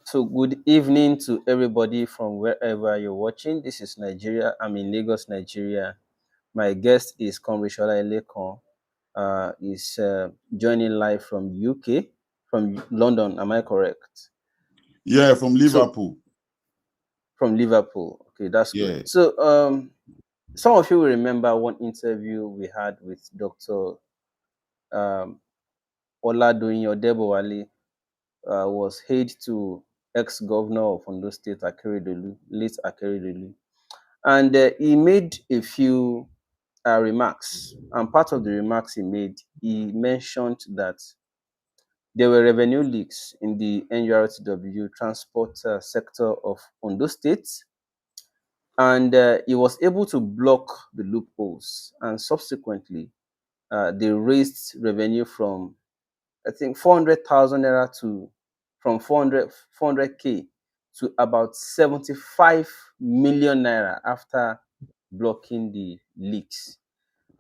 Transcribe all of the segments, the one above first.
So good evening to everybody from wherever you're watching. This is Nigeria. I'm in Lagos, Nigeria. My guest is Comrade Elekan. Is joining live from UK, from London. Am I correct? Yeah, from So Liverpool. from Liverpool. Okay, that's great. Yeah. So some of you will remember one interview we had with Dr. Um, Oladoyin Odebowale, was aide to ex-governor of Ondo State, Akeredolu, late Akeredolu. And he made a few remarks. And part of the remarks he made, he mentioned that there were revenue leaks in the NURTW transport sector of Ondo State, and he was able to block the loopholes. And subsequently, they raised revenue from, I think, 400,000 naira to from 400k to about 75 million naira after blocking the leaks.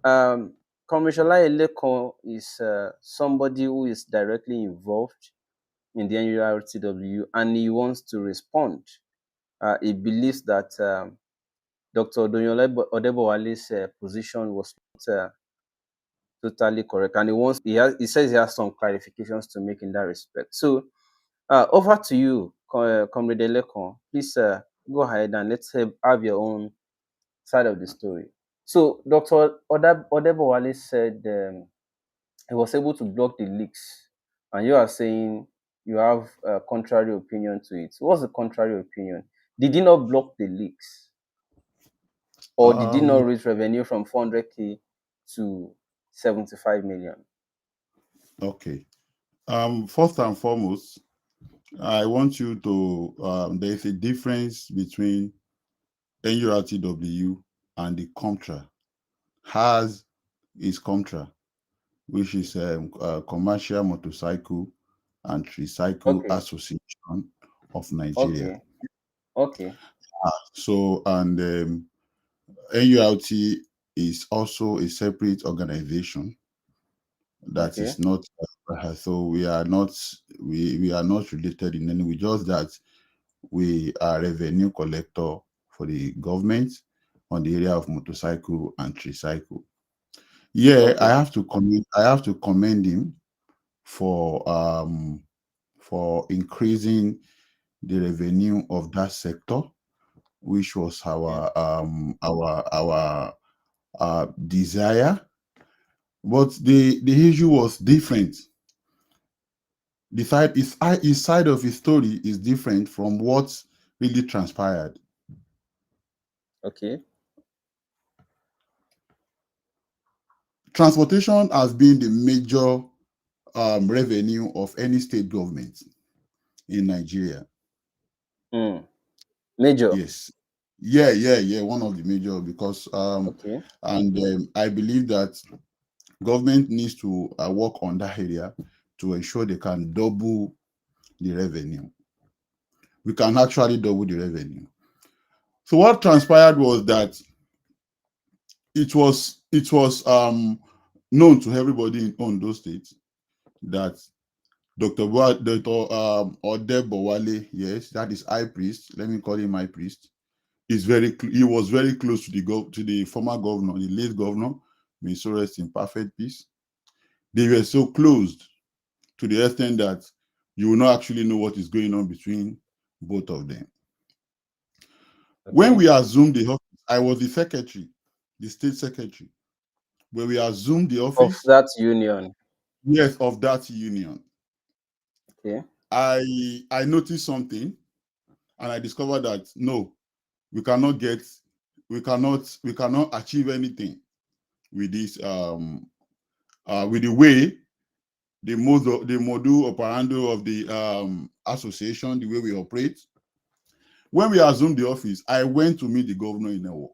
Commercial Elekan is somebody who is directly involved in the NURTW, and he wants to respond. He believes that Dr. Odebowale's position was not totally correct, and he says he has some clarifications to make in that respect. So over to you, Comrade Elekan. Please go ahead and let's have your own side of the story. So Dr. Odebowale said he was able to block the leaks, and you are saying you have a contrary opinion to it. What's the contrary opinion? Did he not block the leaks, or did he not Um, raise revenue from 400k to 75 million? okay. First and foremost, I want you to there is a difference between NURTW and the Comtra. Has is Comtra, which is Commercial Motorcycle and Tricycle Okay, Association of Nigeria. okay, okay, So, and NURT is also a separate organization that okay, is not so we are not related in any way, just that we are revenue collector for the government on the area of motorcycle and tricycle. Yeah, okay, I have to commend him for increasing the revenue of that sector, which was okay, our desire. But the issue was different. His side of his story is different from what really transpired. okay, Transportation has been the major revenue of any state government in Nigeria. major, Yes, yeah. One of the major, because okay, and I believe that government needs to work on that area to ensure they can double the revenue. We can actually double the revenue. So what transpired was that it was known to everybody in Ondo State that Dr. Odebowale, yes, that is high priest. Let me call him high priest. He was very close to the former governor, the late governor. May so rest in perfect peace. They were so close to the extent that you will not actually know what is going on between both of them. When okay, we assumed the office, I was the secretary, the state secretary. When we assumed the of office, that union, yes, of that union, okay, I noticed something, and I discovered that no, we cannot get, we cannot achieve anything with this with the way the module operandi of the association, the way we operate. When we assumed the office, I went to meet the governor in Ewo.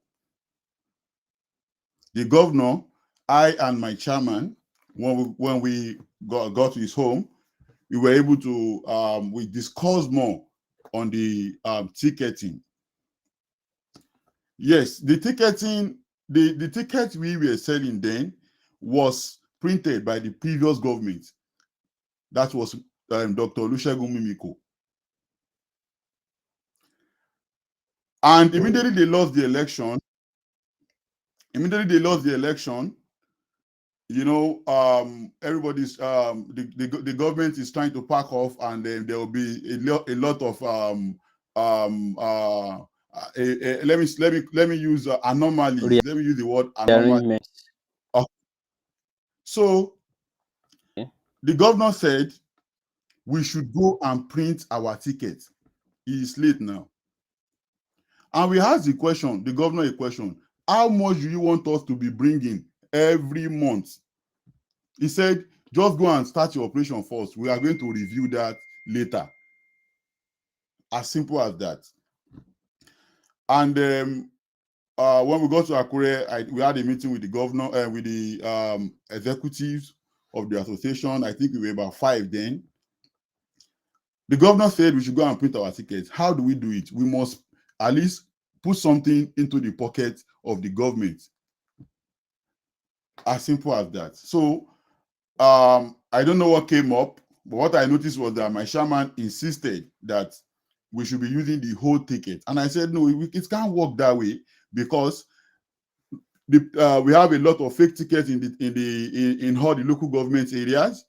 The governor, I and my chairman, when we got to his home, we were able to we discussed more on the ticketing. Yes, the ticketing, the ticket we were selling then was printed by the previous government. That was Dr. Olusegun Mimiko. And immediately they lost the election. Immediately they lost the election. Everybody's the government is trying to pack off, and then there will be a lot of let me use anomalies. Let me use the word anomaly. Rearrangements. So Okay. the governor said we should go and print our ticket. It is late now. And we asked the governor a question. How much do you want us to be bringing every month? He said, just go and start your operation first. We are going to review that later. As simple as that. And when we got to Akure, we had a meeting with the governor and with the executives of the association. I think we were about 5 then. The governor said we should go and print our tickets. How do we do it? We must at least put something into the pocket of the government. As simple as that. So I don't know what came up, but what I noticed was that my chairman insisted that we should be using the whole ticket. And I said, no, it can't work that way, because we have a lot of fake tickets in all the local government areas.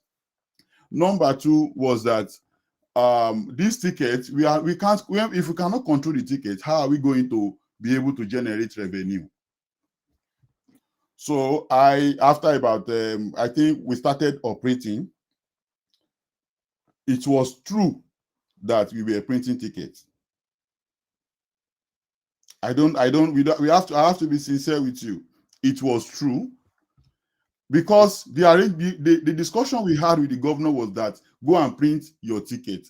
Number two was that these tickets, if we cannot control the tickets, how are we going to be able to generate revenue? So after about I think we started operating, it was true that we were printing tickets. I have to be sincere with you. It was true, because the discussion we had with the governor was that go and print your ticket.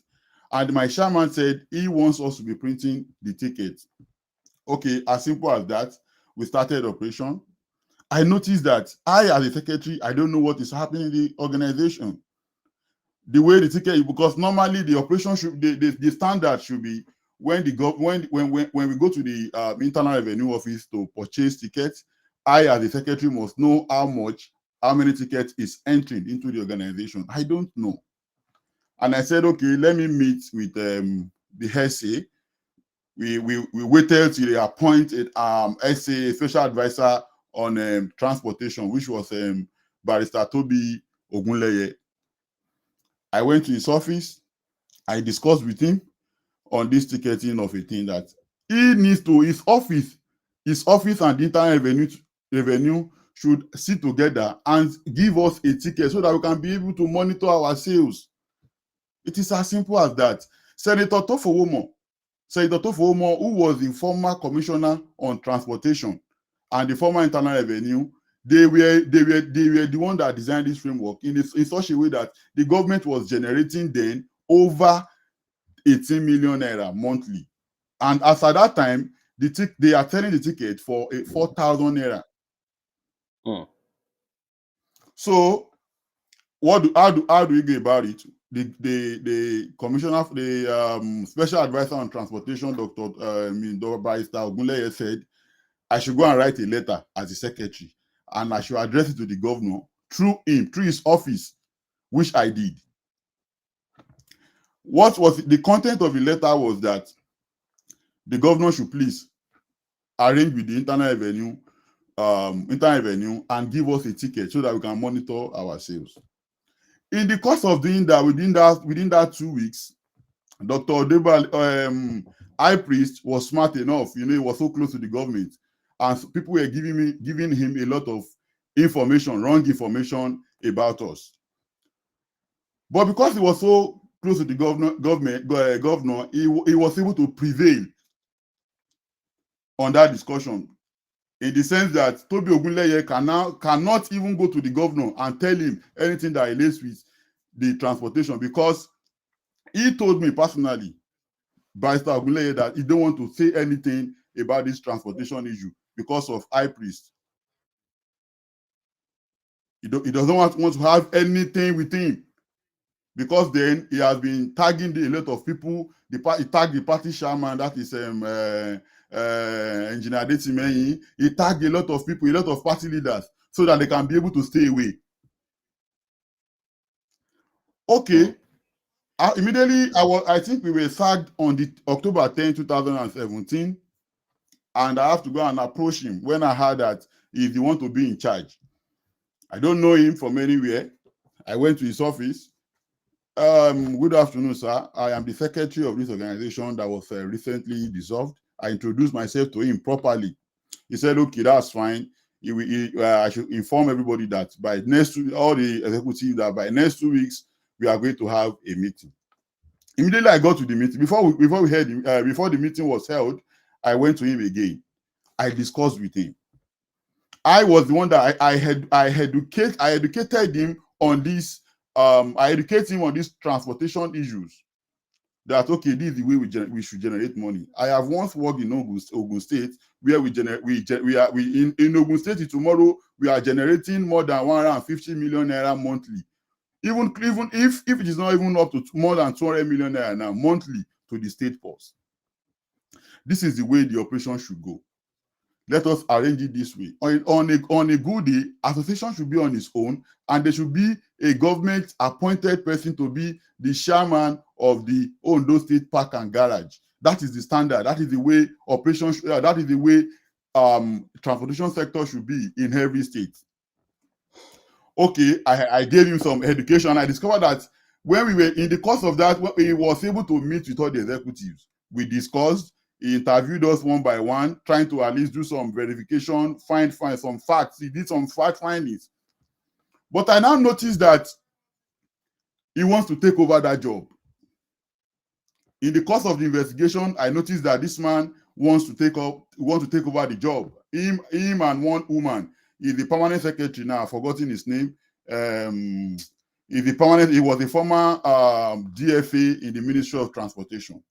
And my chairman said he wants us to be printing the ticket. Okay, as simple as that, we started operation. I noticed that I, as a secretary, I don't know what is happening in the organization. The way the ticket, because normally the operation should, the standard should be when we go to the internal revenue office to purchase tickets, I, as a secretary, must know how many tickets is entering into the organization. I don't know. And I said, okay, let me meet with the SA. We waited till they appointed SA special advisor on transportation, which was Barrister Toby Ogunleye. I went to his office. I discussed with him on this ticketing of a thing that he needs to, his office and the internal revenue should sit together and give us a ticket so that we can be able to monitor our sales. It is as simple as that. Senator Tofowomo, who was the former commissioner on transportation and the former internal revenue, they were the one that designed this framework in such a way that the government was generating then over 18 million naira monthly. And as at that time, they are selling the ticket for 4,000 naira. So how do we go about it? The commissioner, the special advisor on transportation, Dr. Barrister Ogunleye, said I should go and write a letter as the secretary, and I should address it to the governor through his office, which I did. What was the content of the letter was that the governor should please arrange with the internal revenue and give us a ticket so that we can monitor our sales. In the course of doing that, within that 2 weeks, Dr. Odeba, high priest, was smart enough. He was so close to the government, and people were giving him a lot of wrong information about us. But because he was so close to the governor, he was able to prevail on that discussion, in the sense that Toby Ogunleye cannot even go to the governor and tell him anything that relates with the transportation, because he told me personally, Barrister Ogunleye, that he don't want to say anything about this transportation issue because of high priest. He doesn't want to have anything with him, because then he has been tagging a lot of people. He tagged the party chairman, that is Engineer Adetimehin. He tagged a lot of people, a lot of party leaders, so that they can be able to stay away. Okay. Immediately, I think we were sacked on the October 10, 2017. and I have to go and approach him when I heard that if he want to be in charge. I don't know him from anywhere. I went to his office. Good afternoon, sir. I am the secretary of this organization that was recently dissolved. I introduced myself to him properly. He said, okay, that's fine. I should inform everybody that by next week, all the executives, that by next 2 weeks, we are going to have a meeting. Immediately I got to the meeting. Before the meeting was held, I went to him again. I discussed with him. I was the one that I educated him on this. I educated him on these transportation issues. That okay, this is the way we should generate money. I have once worked in Ogun State, where in Ogun State tomorrow we are generating more than 150 million naira monthly. Even if it is not even up to more than 200 million naira now monthly to the state force. This is the way the operation should go. Let us arrange it this way. On a good day, association should be on its own, and there should be a government appointed person to be the chairman of the Ondo State Park and Garage. That is the standard. That is the way operations. That is the way transportation sector should be in every state. Okay, I gave him some education. I discovered that when we were in the course of that, he was able to meet with all the executives. We discussed. He interviewed us one by one, trying to at least do some verification, find some facts. He did some fact findings. But I now noticed that he wants to take over that job. In the course of the investigation, I noticed that this man wants to take over the job. Him and one woman. He's the permanent secretary now. I've forgotten his name. He was a former DFA in the Ministry of Transportation.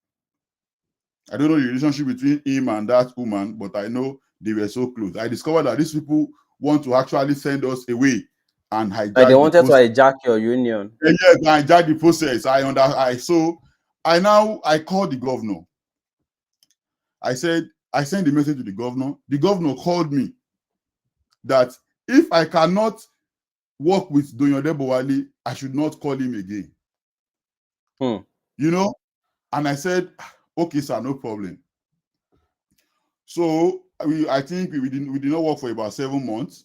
I don't know the relationship between him and that woman, but I know they were so close. I discovered that these people want to actually send us away and hijack Like they wanted the process. to hijack your union. Yes, hijack the process. I called the governor. I sent the message to the governor. The governor called me that if I cannot work with Doyonde Bowale, I should not call him again. You know, and I said, okay, sir, no problem. So I think we did not work for about 7 months.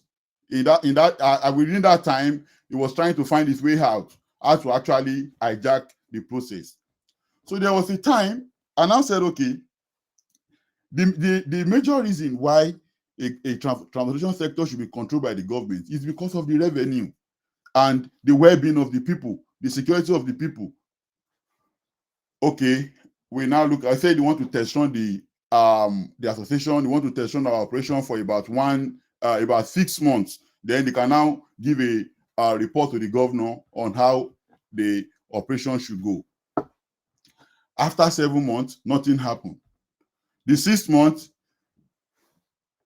Within that time, he was trying to find his way out, how to actually hijack the process. So there was a time, and I said, okay, the major reason why a transportation sector should be controlled by the government is because of the revenue and the well-being of the people, the security of the people. Okay, we now look. I said you want to test run the association. You want to test run our operation for about 6 months. Then they can now give a report to the governor on how the operation should go. After 7 months, nothing happened. The 6th month,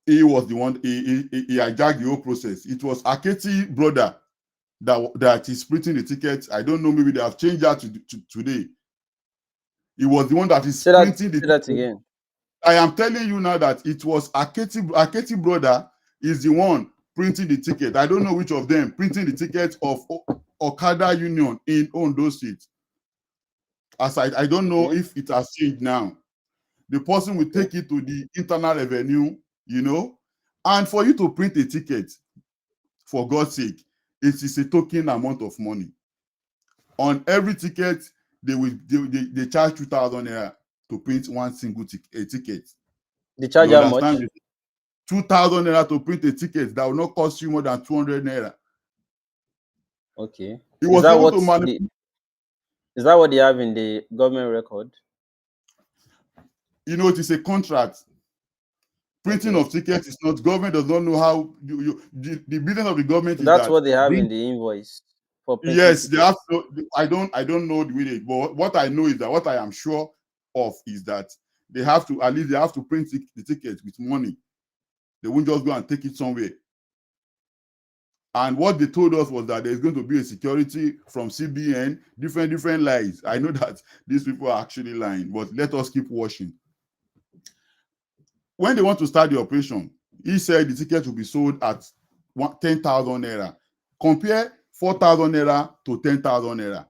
he was the one. He hijacked the whole process. It was Aketi brother that is printing the tickets. I don't know. Maybe they have changed that to today. He was the one that is printing the tickets. Again. I am telling you now that it was Aketi brother is the one printing the ticket. I don't know which of them printing the ticket of Okada Union in Ondo State. As I don't know if it has changed now. The person will take it to the internal revenue, you know, and for you to print a ticket, for God's sake, it is a token amount of money. On every ticket, they charge 2,000 naira to print one single ticket. They charge how much? 2,000 naira to print a ticket that will not cost you more than 200 naira. Okay. Is that what they have in the government record? You know, it is a contract. Printing of tickets is not. Government does not know how the business of the government is. That's what they have in the invoice. Yes, they have to. I don't know the way, but what I know is that what I am sure of is that they have to print the ticket with money. They won't just go and take it somewhere. And what they told us was that there's going to be a security from CBN, different lies. I know that these people are actually lying, but let us keep watching. When they want to start the operation, he said the ticket will be sold at 10,000 naira. Compare 4,000 naira to 10,000 naira.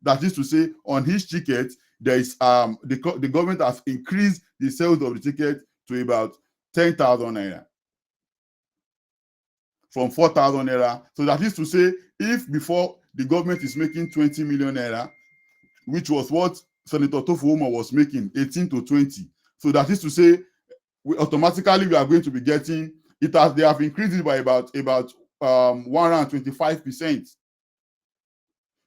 That is to say, on his ticket, there is the government has increased the sales of the ticket to about 10,000 naira from 4,000 naira. So that is to say, if before the government is making 20 million naira, which was what Senator Tofuoma was making, 18 to 20. So that is to say, we automatically are going to be getting it as they have increased it by about 125%.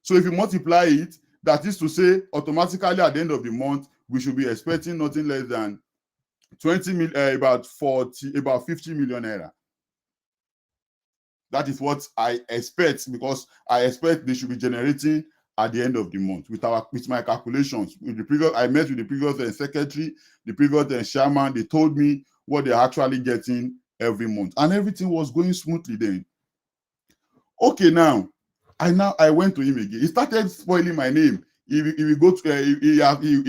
So if you multiply it, that is to say, automatically at the end of the month, we should be expecting nothing less than 20 mil, about 50 million naira. That is what I expect, because I expect they should be generating at the end of the month with my calculations. With the previous, I met with the previous secretary, the previous chairman. They told me what they're actually getting every month, and everything was going smoothly then. Okay, now I went to him again. He started spoiling my name. He will go to he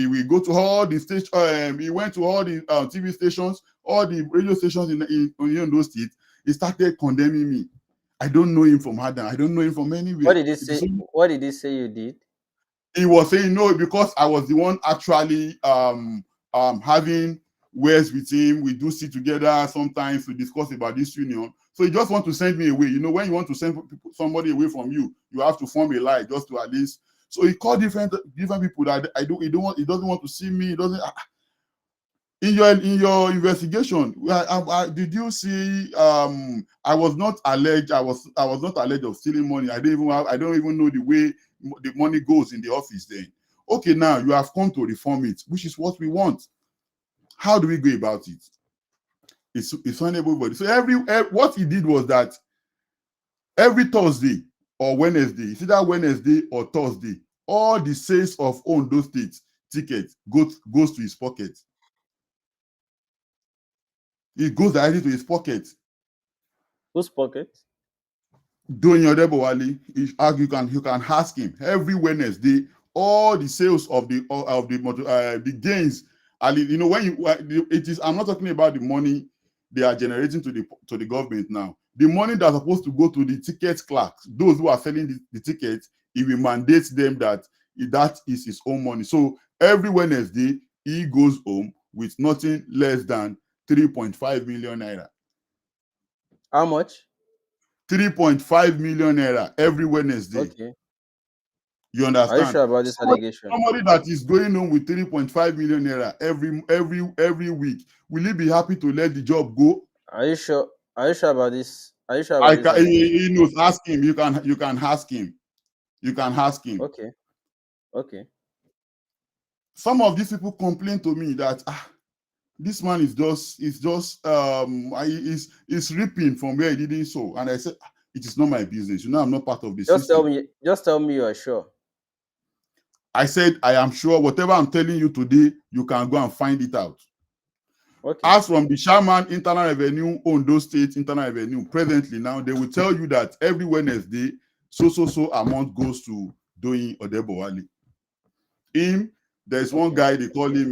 will go to all the station. He went to all the TV stations, all the radio stations in those states. He started condemning me. I don't know him from Adam. I don't know him from What anywhere. did he say? What did he say you did? He was saying no because I was the one actually having words with him. We do sit together sometimes to discuss about this union. So he just want to send me away. You know, when you want to send somebody away from you, you have to form a lie just to at least. So he called different people that he doesn't want to see me. He doesn't. In your investigation, did you see? I was not alleged. I was not alleged of stealing money. I don't even know the way the money goes in the office. Then, okay, now you have come to reform it, which is what we want. How do we go about it? It's on everybody. So what he did was that every Thursday or Wednesday, it's either Wednesday or Thursday, all the sales of Ondo State tickets goes to his pocket. It goes directly to his pocket. Whose pocket? Doing your Wali, you can ask him every Wednesday. All the sales of the gains, and you know when it is. I'm not talking about the money they are generating to the government now. The money that's supposed to go to the ticket clerks, those who are selling the tickets, he will mandate them that is his own money. So every Wednesday he goes home with nothing less than 3.5 million naira. How much? 3.5 million naira every Wednesday. Okay. You Are you understand? sure about this allegation? Somebody that is going on with 3.5 million naira every week, will he be happy to let the job go? Are you sure? Are you sure about this? Are you sure about this He allegation? knows. Ask him. You can ask him. You can ask him. Okay. Okay. Some of these people complain to me that this man is reaping from where he didn't sow, and I said it is not my business. You know, I'm not part of the system. Just tell me you are sure. I said, I am sure whatever I'm telling you today, you can go and find it out. Okay. As from the chairman, Internal Revenue, Ondo State, Internal Revenue, presently now, they will tell you that every Wednesday, so amount goes to Doyin Odebowale. There's one guy, they call him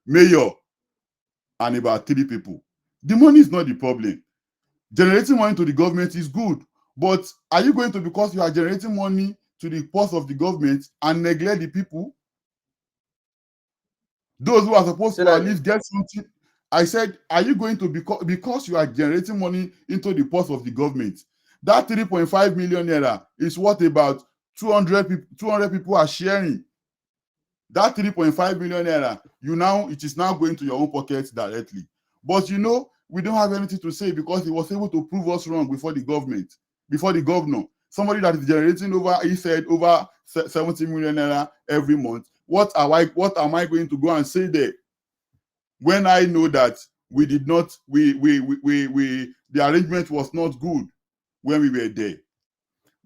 Mayor, and about 3 people. The money is not the problem. Generating money to the government is good. But are you going to, because you are generating money to the purse of the government and neglect the people? Those who are supposed to at least get something. I said, are you going to, because you are generating money into the purse of the government, that 3.5 million naira is what about 200 people are sharing. That 3.5 million naira, it is now going to your own pocket directly. But you know, we don't have anything to say because he was able to prove us wrong before the governor. Somebody that is generating over 70 million naira every month. What am I going to go and say there? When I know that we did not, the arrangement was not good when we were there.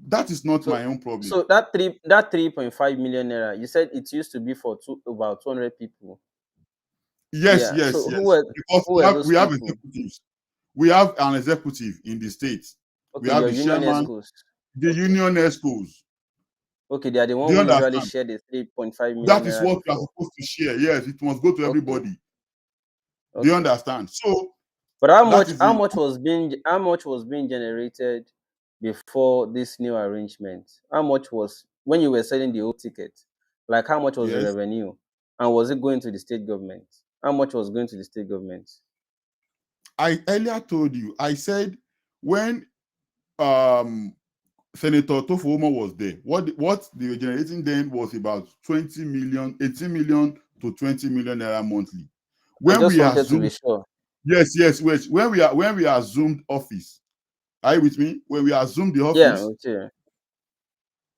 That is not my own problem. So that 3.5 million naira, you said it used to be for about 200 people. Yes. So because who were those we have people? executives. We have an executive in the state. Okay, We have your the union chairman, schools. the union schools. Okay, they are the one Do you who usually understand? share the 3.5 million That is naira what we are before. supposed to share. Yes, it must go to everybody. Do you understand? So, but that how is much was being generated before this new arrangement? How much was when you were selling the old ticket? Like how much was the yes. revenue, and was it going to the state government? How much was going to the state government? I earlier told you, I said when um Senator Tofoma was there, what they were generating then was about 20 million, 18 million to 20 million naira monthly. I When just we wanted to be assumed, sure. yes, wait, when we assumed office, are you with me? When we assumed the Yeah, office, okay.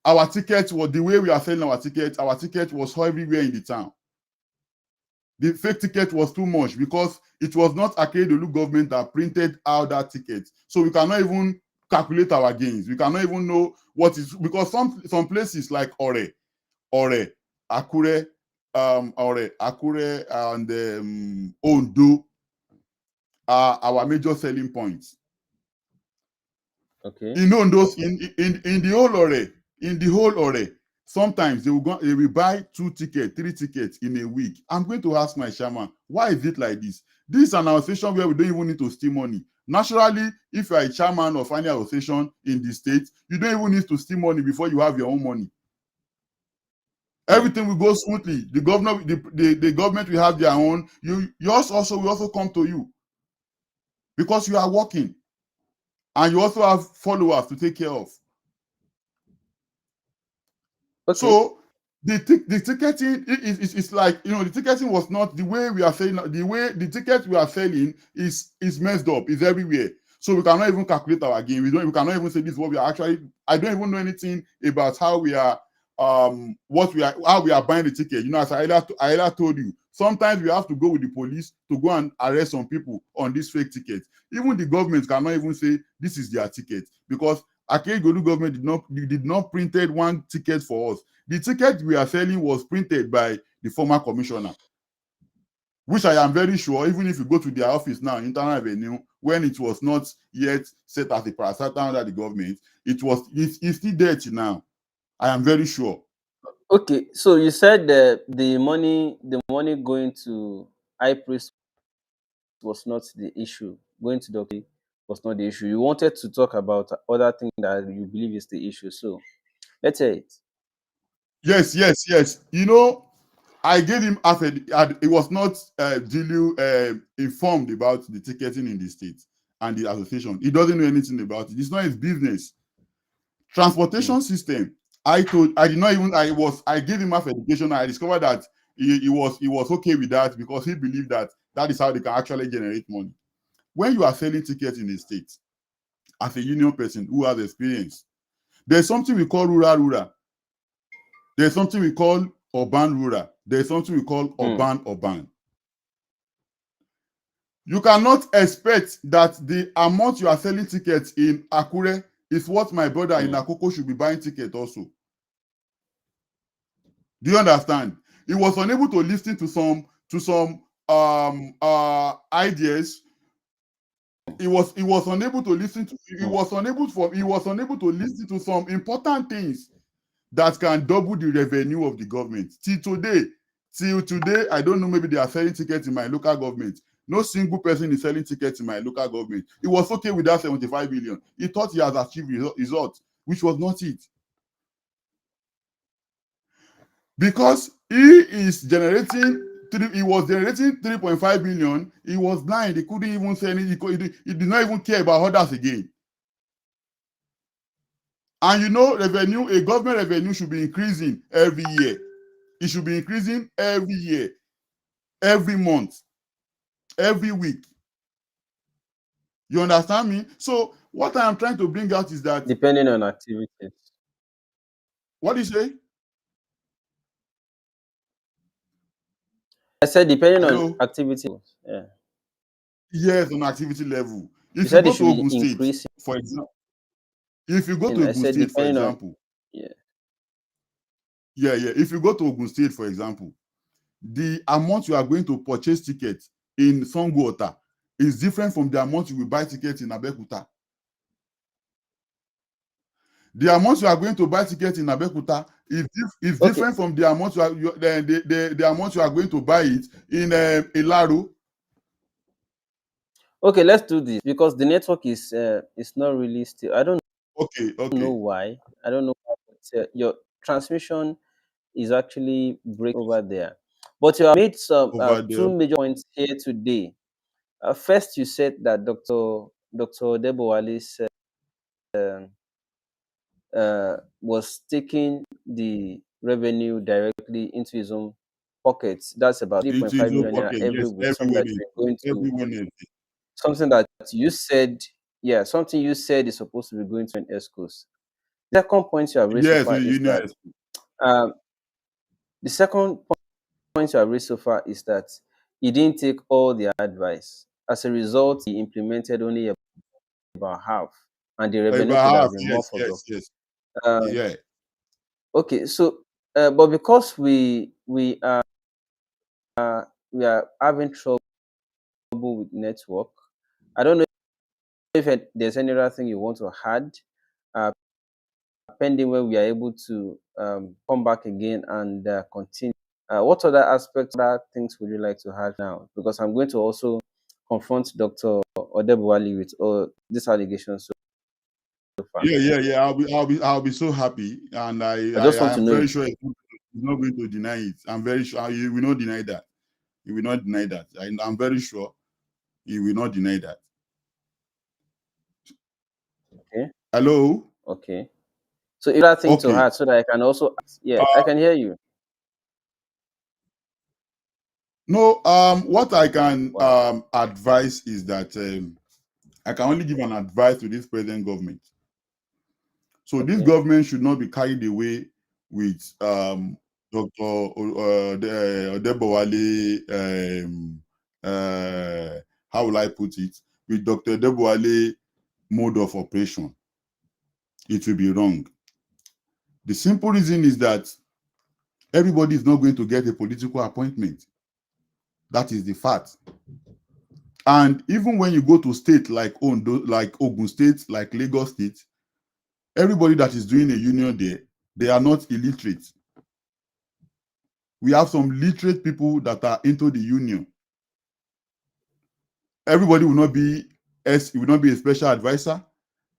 our ticket was the way we are selling our ticket was everywhere in the town. The fake ticket was too much because it was not Akeredolu government that printed out that ticket. So we cannot even calculate our gains. We cannot even know what is, because some places like Ore, Akure, and Ondo are our major selling points. Okay. In those in the whole Ore, sometimes they will buy 2 tickets, 3 tickets in a week. I'm going to ask my chairman, why is it like this? This is an association where we don't even need to steal money. Naturally, if you are a chairman of any association in the state, you don't even need to steal money before you have your own money. Hmm. Everything will go smoothly. The government will have their own. Yours also will also come to you because you are working and you also have followers to take care of. Okay. So the ticketing is like, the ticketing was not the way we are selling. The way the ticket we are selling is messed up. Is everywhere. So we cannot even calculate our gain. We cannot even say this is what we are actually. I don't even know anything about how we are how we are buying the ticket. As I earlier told you, sometimes we have to go with the police to go and arrest some people on this fake ticket. Even the government cannot even say this is their ticket because Akeredolu government did not printed one ticket for us. The ticket we are selling was printed by the former commissioner, which I am very sure, even if you go to their office now, Internal Revenue, when it was not yet set as a parastatal under the government, it's still there till now. I am very sure. Okay. So you said the money going to high priest was not the issue. Going to doctor was not the issue. You wanted to talk about other things that you believe is the issue. So let's say it. Yes. I gave him he was not duly informed about the ticketing in the state and the association. He doesn't know anything about it. It's not his business. Hmm. Transportation system. I did not even I gave him half education. I discovered that he was okay with that because he believed that that is how they can actually generate money. When you are selling tickets in the state as a union person who has experience, there's something we call rural. There's something we call urban rural. There's something we call Hmm. urban. You cannot expect that the amount you are selling tickets in Akure is what my brother in Hmm. Akoko should be buying ticket also. Do you understand? He was unable to listen to some ideas. He was unable to listen to he Hmm. was unable for he was unable to listen to some important things that can double the revenue of the government. Till today, I don't know, maybe they are selling tickets in my local government. No single person is selling tickets in my local government. He was okay with that 75 million. He thought he has achieved results, which was not it. Because he was generating 3.5 million. He was blind. He couldn't even say anything. He did not even care about others again. And a government revenue should be increasing every year. It should be increasing every year, every month, every week. You understand me? So what I am trying to bring out is that, Depending on activities. what do you say? I said depending on Hello? activity. Yeah. Yes, on activity level. You If you said it go should to be Ogun State, increasing. for example, if you go to I Ogun said State, for depending on, example, yeah. if you go to Ogun State, for example, the amount you are going to purchase tickets in Sango-Ota is different from the amount you will buy tickets in Abeokuta. The amount you are going to buy tickets in Abeokuta is Okay. different from the amount the amount you are going to buy it in Ilaro. Okay, let's do this because the network is not really still. I don't Okay, know okay. why. I don't know why, but, your transmission is actually break over there. But you have made some over there. two major points here today. First, you said that Dr. Debowale said was taking the revenue directly into his own pockets. That's about Into 3.5 his own million naira pocket. every Yes, week. Something everywhere that they you're go. going to, Everywhere they go. something that you said, yeah, something you said is supposed to be going to an escorts. The second point you have raised so Yes, far is union. that um, the second point you have raised so far is that he didn't take all the advice. As a result, he implemented only about half, and the revenue could About have half. been more Yes, for yes, yes. um, Yeah. okay, so but because we are having trouble with network, I don't know if there's any other thing you want to add, uh, pending when we are able to come back again and continue. What other aspects, other things would you like to add now? Because I'm going to also confront Dr. Odebuwali with all these allegations so far. Yeah, yeah, yeah. I'll be so happy, and I just I want to am know very it. sure he's not going to deny it. I'm very sure he will not deny that. He will not deny that. I'm very sure he will not deny that. Okay. Hello. Okay. So if that thing to Okay. add so that I can also, yeah, I Uh, can hear you. no. What I can Wow. advise is that I can only give an advice to this present government. So this Okay. government should not be carried away with Dr. Odebowale, how will I put it? With Dr. Odebowale mode of operation. It will be wrong. The simple reason is that everybody is not going to get a political appointment. That is the fact. And even when you go to state like Ondo, like Ogun State, like Lagos State, everybody that is doing a union there, they are not illiterate. We have some literate people that are into the union. Everybody will not be will not be a special advisor.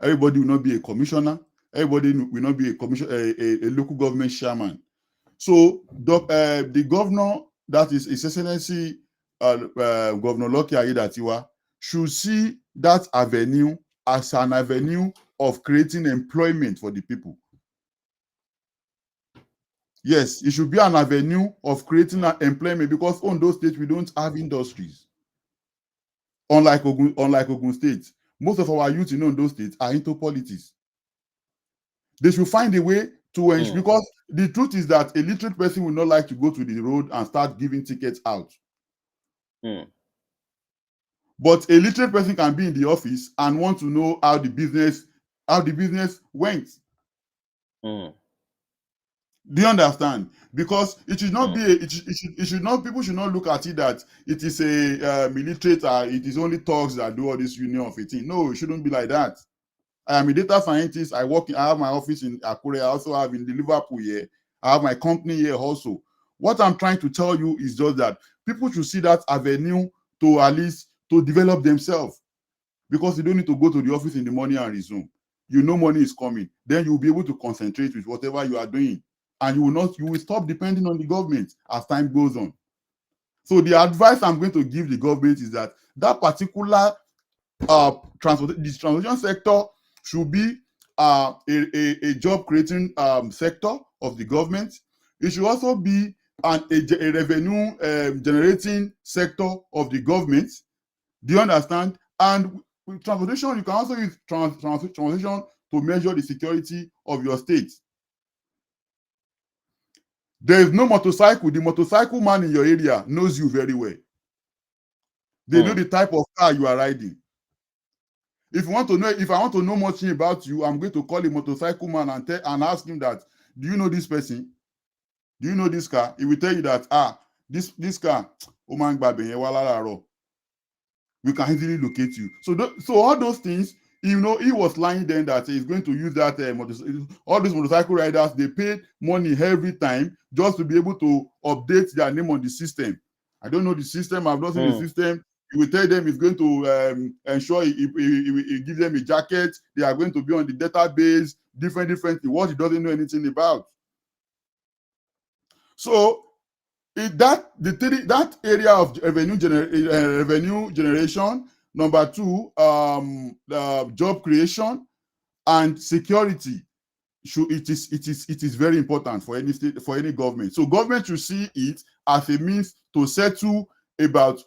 Everybody will not be a commissioner. Everybody will not be a local government chairman. So the governor, that is His Excellency Governor Lucky Aiyedatiwa, should see that avenue as an avenue of creating employment for the people. Yes, it should be an avenue of creating employment, because on those states we don't have industries. Unlike Ogun State, most of our youth in those states are into politics. They should find a way to ensure, Mm, because the truth is that a literate person will not like to go to the road and start giving tickets out. mm, But a literate person can be in the office and want to know how the business went. mm, Do you understand? Because it should not mm, be it should not, people should not look at it that it is a illiterate, it is only thugs that do all this union of a thing. No, it shouldn't be like that. I am a data scientist. I have my office in Akure. I also have in the Liverpool here. I have my company here also. What I'm trying to tell you is just that people should see that avenue to at least to develop themselves, because you don't need to go to the office in the morning and resume. You know money is coming. Then you'll be able to concentrate with whatever you are doing. And you will stop depending on the government as time goes on. So the advice I'm going to give the government is that that particular this transportation sector should be a job creating sector of the government. It should also be a revenue generating sector of the government. Do you understand? And with transportation, you can also use transportation to measure the security of your state. There is no motorcycle. The motorcycle man in your area knows you very well. They know mm, the type of car you are riding. If I want to know much about you, I'm going to call a motorcycle man and ask him that, do you know this person? Do you know this car? He will tell you that, this car, oh man, we can easily locate you. So all those things, he was lying then that he's going to use that all these motorcycle riders, they pay money every time just to be able to update their name on the system. I don't know the system. I've not seen the mm, system. He will tell them he's going to ensure he gives them a jacket. They are going to be on the database, different what he doesn't know anything about. So that area of revenue generation. Number two, job creation and security. It is very important for any state, for any government. So government should see it as a means to settle about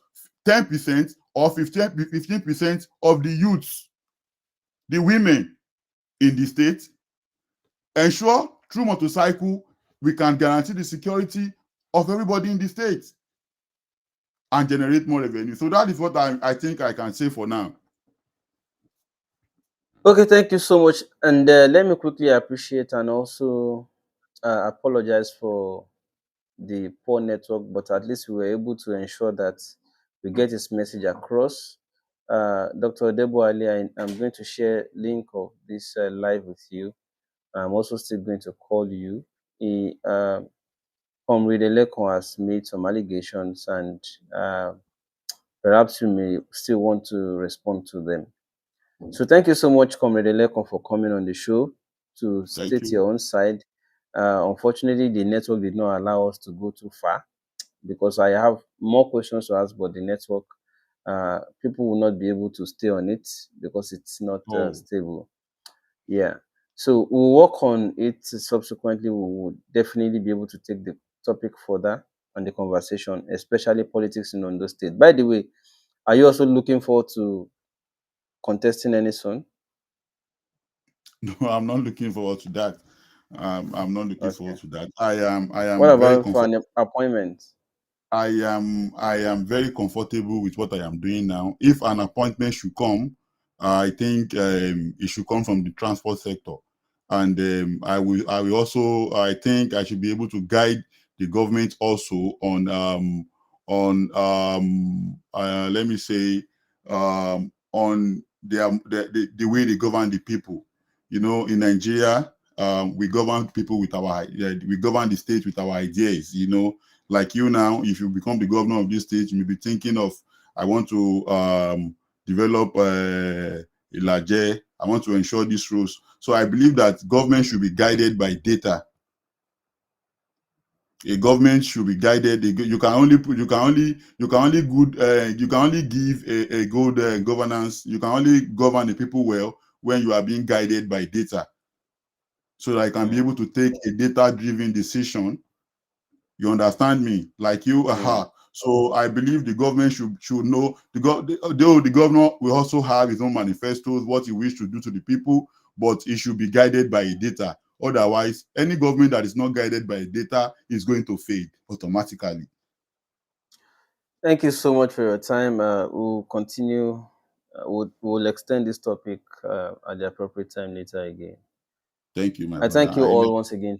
10% or 15% of the youths, the women in the state. Ensure through motorcycle we can guarantee the security of everybody in the state and generate more revenue. So that is what I think I can say for now. Okay, thank you so much. And let me quickly appreciate and also apologize for the poor network, but at least we were able to ensure that we get his message across. Dr. Debo Ali, I'm going to share link of this live with you. I'm also still going to call you. Comrade Elekan has made some allegations, and perhaps you may still want to respond to them. So thank you so much, Comrade Elekan, for coming on the show to Thank state you. your own side. Unfortunately, the network did not allow us to go too far because I have more questions to ask, but the network, people will not be able to stay on it because it's not Oh, stable. Yeah. So we'll work on it subsequently. We will definitely be able to take the topic further and the conversation, especially politics in Ondo State. By the way, are you also looking forward to contesting any soon? no, I'm not looking forward to that. I'm not looking Okay. forward to that. I What am very about for comfortable. an appointment? I am very comfortable with what I am doing now. If an appointment should come, I think it should come from the transport sector, and I will also, I think I should be able to guide the government also on let me say on the way they govern the people. In Nigeria, we govern people with we govern the state with our ideas. Like you now, if you become the governor of this state, you may be thinking of, I want to develop Ilaje. I want to ensure these rules. So I believe that government should be guided by data. A government should be guided. You can only give a good governance. You can only govern the people well when you are being guided by data, so that I can be Mm, able to take a data-driven decision. You understand me? Like you, mm. aha. So I believe the government should know though the governor will also have his own manifestos, what he wish to do to the people, but it should be guided by data. Otherwise, any government that is not guided by data is going to fail automatically. Thank you so much for your time. We'll continue. We'll extend this topic at the appropriate time later again. Thank you, my I brother. thank you all once again